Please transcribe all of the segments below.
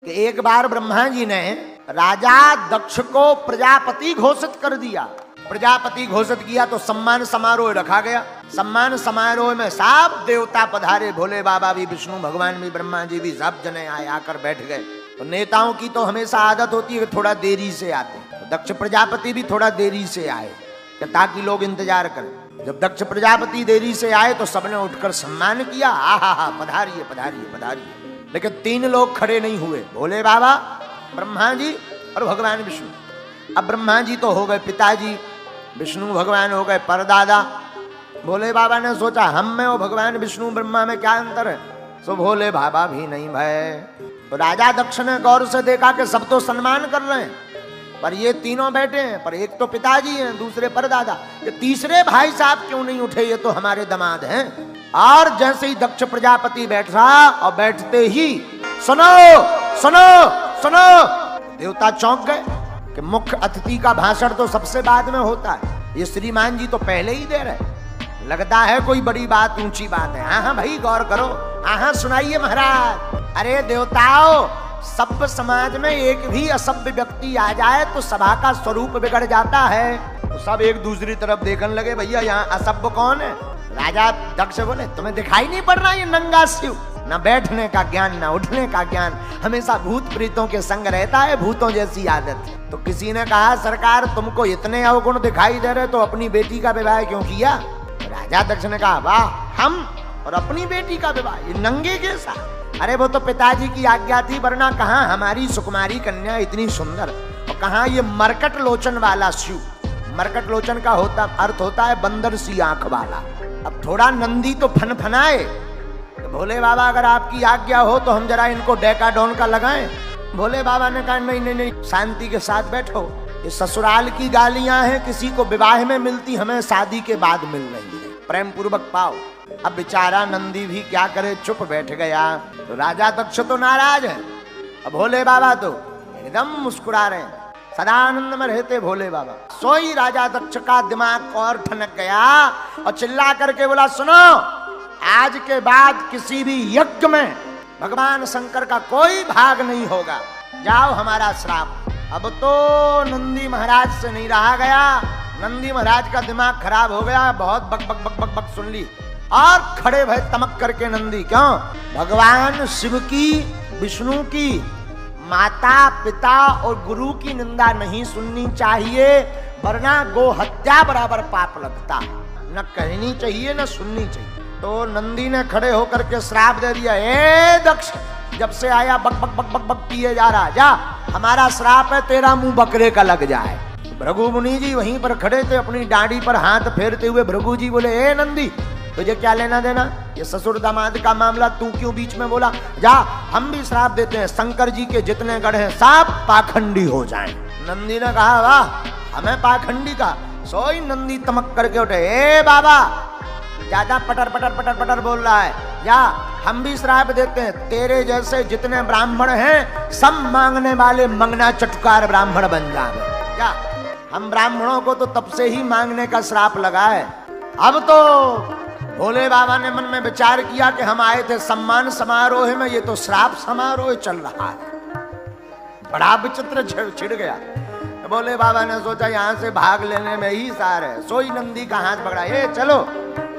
कि एक बार ब्रह्मा जी ने राजा दक्ष को प्रजापति घोषित कर दिया। प्रजापति घोषित किया तो सम्मान समारोह रखा गया। सम्मान समारोह में सब देवता पधारे, भोले बाबा भी, विष्णु भगवान भी, ब्रह्मा जी भी, सब जने आए, आकर बैठ गए। तो नेताओं की तो हमेशा आदत होती है कि थोड़ा देरी से आते, तो दक्ष प्रजापति भी थोड़ा देरी से आए ताकि लोग इंतजार करें। जब दक्ष प्रजापति देरी से आए तो सबने उठकर सम्मान किया, आहा पधारिए पधारिए पधारिए। लेकिन तीन लोग खड़े नहीं हुए, भोले बाबा, ब्रह्मा जी और भगवान विष्णु। अब ब्रह्मा जी तो हो गए पिताजी, विष्णु भगवान हो गए परदादा। भोले बाबा ने सोचा हम में और भगवान विष्णु ब्रह्मा में क्या अंतर है, सो भोले बाबा भी नहीं भय। तो राजा दक्ष ने गौर से देखा कि सब तो सम्मान कर रहे हैं, पर ये तीनों बैठे हैं, पर एक तो पिताजी हैं, दूसरे परदादा, ये तीसरे भाई साहब क्यों नहीं उठे, ये तो हमारे दामाद हैं। और जैसे ही दक्ष प्रजापति बैठा और बैठते ही सुनो सुनो सुनो, देवता चौंक गए कि मुख्य अतिथि का भाषण तो सबसे बाद में होता है, ये श्रीमान जी तो पहले ही दे रहे, लगता है कोई बड़ी बात, ऊंची बात है। हाँ भाई गौर करो, हाँ सुनाइए महाराज। अरे देवताओं, सभ्य समाज में एक भी असभ्य व्यक्ति आ जाए तो सभा का स्वरूप बिगड़ जाता है। तो सब एक दूसरी तरफ देखने लगे, भैया यहाँ असभ्य कौन है। राजा दक्ष बोले तुम्हें दिखाई नहीं पड़ रहा ये नंगा शिव, न बैठने का ज्ञान न उठने का ज्ञान, हमेशा भूत प्रीतों के संग रहता है, भूतों जैसी आदत। तो किसी ने कहा सरकार तुमको इतने अवगुण दिखाई दे रहे तो अपनी बेटी का विवाह क्यों किया। राजा दक्ष ने कहा वाह, हम और अपनी बेटी का विवाह, ये नंगे के साथ। अरे वो तो पिताजी की आज्ञा थी, वरना कहाँ हमारी सुकुमारी कन्या इतनी सुंदर, और कहाँ ये मरकट लोचन वाला शिव। मरकट लोचन का अर्थ होता है बंदर सी आंख वाला। अब थोड़ा नंदी तो फनफनाए, तो भोले बाबा अगर आपकी आज्ञा हो तो हम जरा इनको डेकाडोन का लगाएं। भोले बाबा ने कहा नहीं नहीं नहीं, शांति के साथ बैठो, ये ससुराल की गालियां हैं, किसी को विवाह में मिलती, हमें शादी के बाद मिल रही है, प्रेम पूर्वक पाओ। अब बेचारा नंदी भी क्या करे, चुप बैठ गया। तो राजा दक्ष तो नाराज है, अब भोले बाबा तो एकदम मुस्कुरा रहे हैं, सदा आनंद में रहते भोले बाबा। सोई राजा दक्ष का दिमाग और ठनक गया और चिल्ला करके बोला सुनो, आज के बाद किसी भी यज्ञ में भगवान शंकर का कोई भाग नहीं होगा, जाओ हमारा श्राप। अब तो नंदी महाराज से नहीं रहा गया, नंदी महाराज का दिमाग खराब हो गया, बहुत बक बक बक बक बक सुन ली और खड़े भय तमक करके नंदी, क्यों भगवान शिव की, विष्णु की, माता पिता और गुरु की निंदा नहीं सुननी चाहिए, वरना गो हत्या बराबर पाप लगता, न कहनी चाहिए न सुननी चाहिए। तो नंदी ने खड़े होकर के श्राप दे दिया, ए दक्ष, जब से आया बक बक बक बक बक किए जा रहा, जा हमारा श्राप है तेरा मुंह बकरे का लग जाए। भृगु मुनि जी वहीं पर खड़े थे, अपनी डांडी पर हाथ फेरते हुए भृगु जी बोले ए नंदी, तुझे क्या लेना देना, ये ससुर दामाद का मामला, तू क्यों बीच में बोला, जा हम भी श्राप देते हैं, शंकर जी के जितने गढ़ हैं सब पाखंडी हो जाएं। नंदी ने कहा वाह, हमें पाखंडी का। सोई नंदी तमक करके उठे, ए बाबा ज्यादा पटर पटर पटर पटर बोल रहा है, जा हम भी श्राप देते हैं, तेरे जैसे जितने ब्राह्मण हैं सब मांगने वाले मंगना चटकार ब्राह्मण बन जाए। जा, हम ब्राह्मणों को तो तब से ही मांगने का श्राप लगा है। अब तो भोले बाबा ने मन में विचार किया कि हम आए थे सम्मान समारोह में, ये तो श्राप समारोह चल रहा है, बड़ा विचित्र छिड़ गया। भोले बाबा ने सोचा यहाँ से भाग लेने में ही सार है, सोई नंदी का हाथ पकड़ा, ये चलो।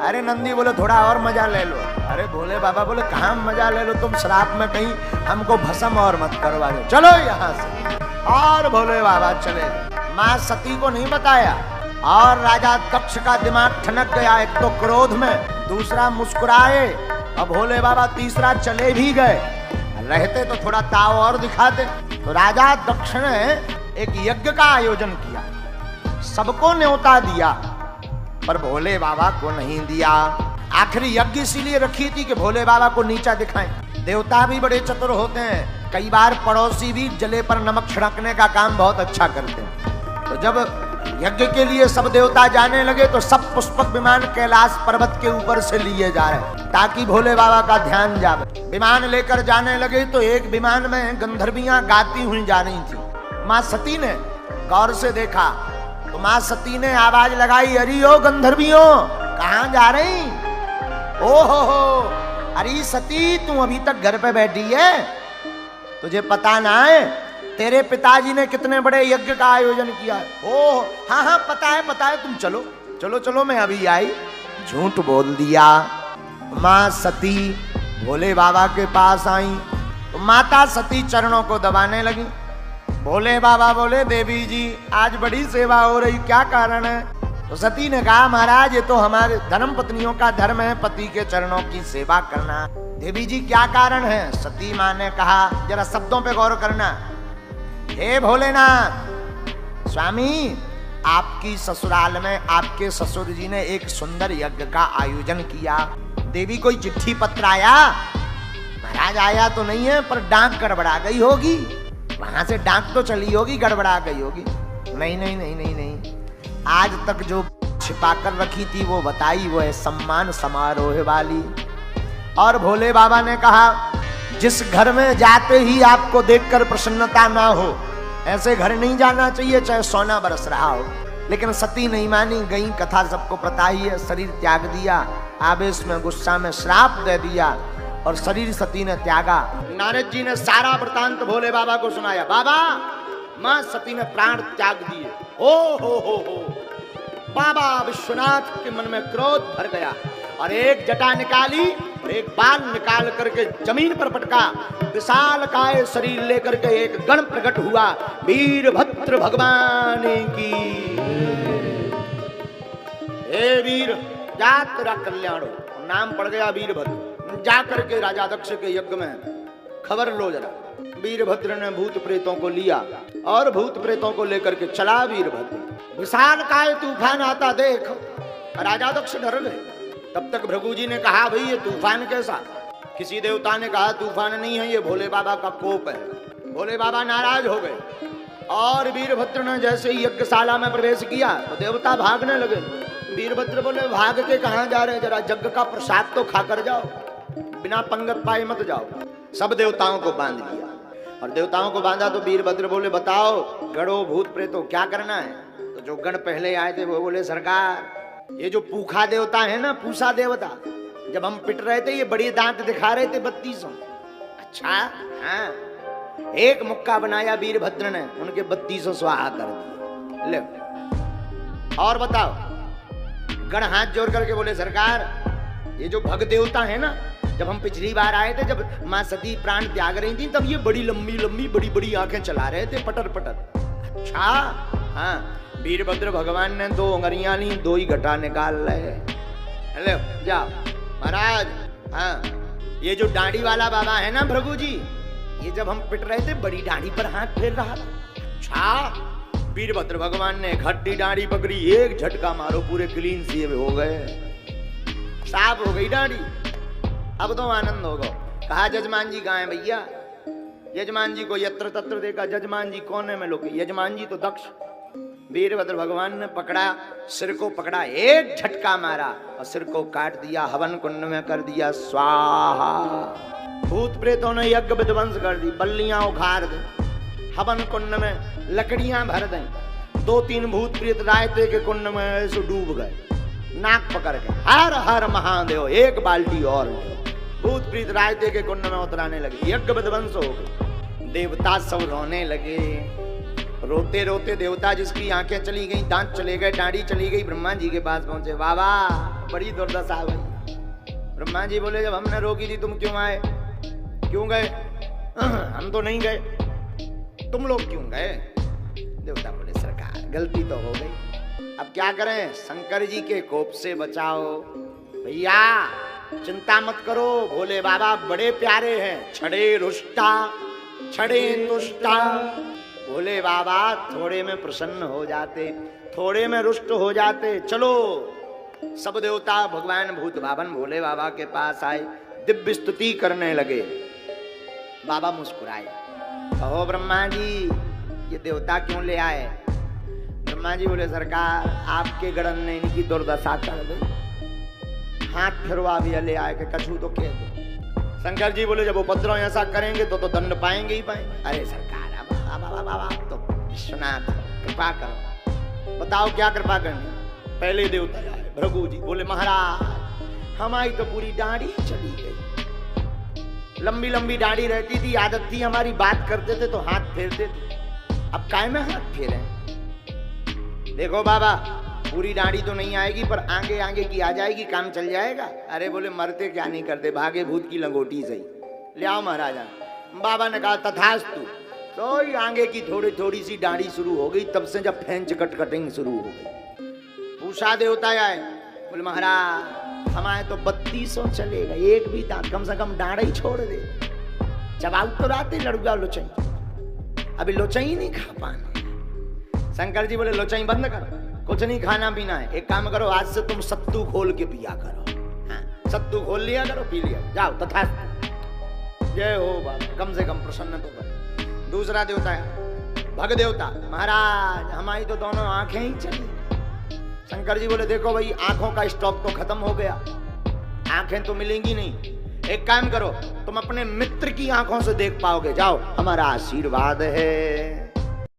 अरे नंदी बोले थोड़ा और मजा ले लो। अरे भोले बाबा बोले कहाँ मजा ले लो, तुम श्राप में कहीं हमको भस्म और मत करवा दो, चलो यहाँ से। और भोले बाबा चले, माँ सती को नहीं बताया, और राजा दक्ष का दिमाग ठनक गया, एक तो क्रोध में, दूसरा मुस्कुराए, अब भोले बाबा तीसरा चले भी गए, रहते तो थोड़ा ताव और दिखाते। तो राजा दक्ष ने एक यज्ञ का आयोजन किया, सबको न्योता दिया, पर भोले बाबा को नहीं दिया। आखिरी यज्ञ इसीलिए रखी थी कि भोले बाबा को नीचा दिखाएं। देवता भी बड़े चतुर होते हैं, कई बार पड़ोसी भी जले पर नमक छिड़कने का काम बहुत अच्छा करते हैं। तो जब यज्ञ के लिए सब देवता जाने लगे तो सब पुष्पक विमान कैलाश पर्वत के ऊपर से लिए जा रहे ताकि भोले बाबा का ध्यान जावे। विमान लेकर जाने लगे तो एक विमान में गंधर्वियां गाती हुई जा रही थी। माँ सती ने गौर से देखा तो माँ सती ने आवाज लगाई, अरे ओ गंधर्वियों कहाँ जा रही, ओ हो, अरे सती तू अभी तक घर पे बैठी है। तुझे पता ना है तेरे पिताजी ने कितने बड़े यज्ञ का आयोजन किया है? ओ हाँ हाँ पता है, तुम चलो चलो चलो, मैं अभी आई। झूठ बोल दिया। माँ सती भोले बाबा के पास आई तो माता सती चरणों को दबाने लगी। भोले बाबा बोले, देवी जी आज बड़ी सेवा हो रही, क्या कारण है? तो सती ने कहा, महाराज ये तो हमारे धर्म पत्नियों का धर्म है, पति के चरणों की सेवा करना। देवी जी क्या कारण है? सती माँ ने कहा, जरा शब्दों पे गौर करना। हे भोलेनाथ स्वामी, आपकी ससुराल में आपके ससुर जी ने एक सुंदर यज्ञ का आयोजन किया। देवी कोई चिट्ठी पत्र आया? महाराज आया तो नहीं है, पर डाक गड़बड़ा गई होगी, वहां से डाक तो चली होगी, गड़बड़ा गई होगी। नहीं नहीं नहीं नहीं नहीं, आज तक जो छिपा कर रखी थी वो बताई, वो है सम्मान समारोह वाली। और भोले बाबा ने कहा, जिस घर में जाते ही आपको देखकर प्रसन्नता ना हो, ऐसे घर नहीं जाना चाहिए, चाहे सोना बरस रहा हो। लेकिन सती नहीं मानी, गई, कथा सबको पता ही है, शरीर त्याग दिया, आवेश में गुस्सा में श्राप दे दिया और शरीर सती ने त्यागा। नारद जी ने सारा वृतांत भोले बाबा को सुनाया। बाबा, मां सती ने प्राण त्याग दिए। हो बाबा विश्वनाथ के मन में क्रोध भर गया और एक जटा निकाली और एक बाल निकाल करके जमीन पर पटका। विशाल काय शरीर लेकर के एक गण प्रकट हुआ, वीरभद्र भगवान की। हे वीर, जा तेरा कल्याण हो। नाम पड़ गया वीरभद्र। जाकर के राजा दक्ष के यज्ञ में खबर लो जरा। वीरभद्र ने भूत प्रेतों को लिया और भूत प्रेतों को लेकर के चला वीरभद्र। विशाल काय तूफान आता देख राजा दक्ष डर गए। तब तक भृगु जी ने कहा, भाई ये तूफान कैसा? किसी देवता ने कहा तूफान नहीं है, ये भोले बाबा का कोप है। भोले बाबा नाराज हो गए और वीरभद्र ने जैसे ही यज्ञशाला में प्रवेश किया तो देवता भागने लगे। वीरभद्र बोले, भाग के कहां जा रहे, जरा यज्ञ का प्रसाद तो खाकर जाओ, बिना पंगत पाए मत जाओ। सब देवताओं को बांध लिया और देवताओं को बांधा तो वीरभद्र बोले, बताओ गणों भूत प्रेतों क्या करना है? तो जो गण पहले आए थे वो बोले, सरकार ये जो पूखा देवता है ना, पूसा देवता, जब हम पिट रहे थे ये बड़ी दांत दिखा रहे थे 3200। अच्छा हाँ, एक मुक्का बनाया वीरभद्र ने, उनके 3200 स्वाहा कर दिए। ले और बताओ। गण हाथ जोड़ करके बोले, सरकार ये जो भग देवता है ना, जब हम पिछली बार आए थे, जब माँ सती प्राण त्याग रही थी, तब ये बड़ी लंबी लंबी बड़ी बड़ी आंखें चला रहे थे, पटर पटर। अच्छा हाँ, वीरभद्र भगवान ने 2 अंगुरियां ली, 2 ही घटा निकाल रहे। हेलो जाओ महाराज। हाँ, ये जो दाढ़ी वाला बाबा है ना भृगु जी, ये जब हम पिट रहे थे बड़ी दाढ़ी पर हाथ फेर रहा था। अच्छा, वीरभद्र भगवान ने खट्टी दाढ़ी पकड़ी, एक झटका मारो, पूरे क्लीन सेव हो गए, साफ हो गई दाढ़ी। अब तो आनंद होगा। कहा जजमान जी कहाँ है भैया? यजमान जी को यत्र तत्र देखा, जजमान जी कोने में लोग, यजमान जी तो दक्ष। वीरभद्र भगवान ने पकड़ा, सिर को पकड़ा, एक झटका मारा और सिर को काट दिया, हवन कुंड में कर दिया स्वाहा। भूत प्रेतों ने यज्ञ विध्वंस कर दी, बल्लियां उखाड़ दी, हवन कुंड में लकड़ियां भर दी। 2-3 भूत प्रेत रायते के कुंड में ऐसे डूब गए, नाक पकड़ के हर हर महादेव, एक बाल्टी और भूत प्रेत रायते के कुंड में उतराने लगे। यज्ञ विध्वंस हो गए। देवता सब रोने लगे। रोते रोते देवता जिसकी आंखें चली गई, दांत चले गए, दाढ़ी चली गई, ब्रह्मा जी के पास पहुंचे। बाबा बड़ी दुर्दशा हुई। ब्रह्मा जी बोले, जब हमने रोकी थी तुम क्यों आए? क्यों गए? हम तो नहीं गए, तुम लोग क्यों गए? देवता बोले, सरकार गलती तो हो गई, अब क्या करें? शंकर जी के कोप से बचाओ। भैया चिंता मत करो, भोले बाबा बड़े प्यारे हैं, छड़े रुष्टा छड़े तुष्टा। भोले बाबा थोड़े में प्रसन्न हो जाते, थोड़े में रुष्ट हो जाते। चलो, सब देवता भगवान भूत बाबन भोले बाबा के पास आए, दिव्य स्तुति करने लगे। बाबा मुस्कुराए, कहो ब्रह्मा जी ये देवता क्यों ले आए? ब्रह्मा जी बोले, सरकार आपके गणन ने इनकी दुर्दशा कर दी, हाथ फिरवा भी ले आए कि कछू तो कह दो। शंकर जी बोले, जब उपद्रव ऐसा करेंगे तो दंड पाएंगे ही पाएंगे। अरे सरकार बाबा तो विश्वनाथ कृपा करो, बताओ क्या कृपा करनी? पहले देवता आए, भृगु जी बोले, महाराज हमारी तो पूरी दाढ़ी चली गई, लंबी लंबी दाढ़ी रहती थी, आदत थी हमारी, बात करते थे तो हाथ फेरते थे। अब काय में हाथ फेरे? देखो बाबा, पूरी दाढ़ी तो नहीं आएगी पर आगे आगे की आ जाएगी, काम चल जाएगा। अरे बोले मरते क्या नहीं करते, भागे भूत की लंगोटी सही, ले आओ महाराजा। बाबा ने कहा तथास्तु। तो ये आगे की थोड़ी थोड़ी सी दाढ़ी शुरू हो गई, तब से जब फ्रेंच कटिंग शुरू हो गई। पूछा देवता आए, बोले महाराज हमारे तो 3200 चलेगा, एक भी दांत, कम से कम दाढ़ी छोड़ दे। चबाऊ तो राते लड़ुआ लोचई, अभी लोचई नहीं खा पाने। शंकर जी बोले लोचई बंद करो, कुछ नहीं खाना पीना है, एक काम करो आज से तुम सत्तू खोल के पिया करो। हाँ, सत्तू खोल लिया करो, पी लिया जाओ, तथास्तु। जय हो बाबा, कम से कम प्रसन्न तो कर। दूसरा देवता है भग देवता, महाराज हमारी तो दोनों आंखें ही चली। शंकर जी बोले देखो भाई, आंखों का स्टॉक तो खत्म हो गया, आंखें तो मिलेंगी नहीं। एक काम करो, तुम अपने मित्र की आंखों से देख पाओगे, जाओ हमारा आशीर्वाद है।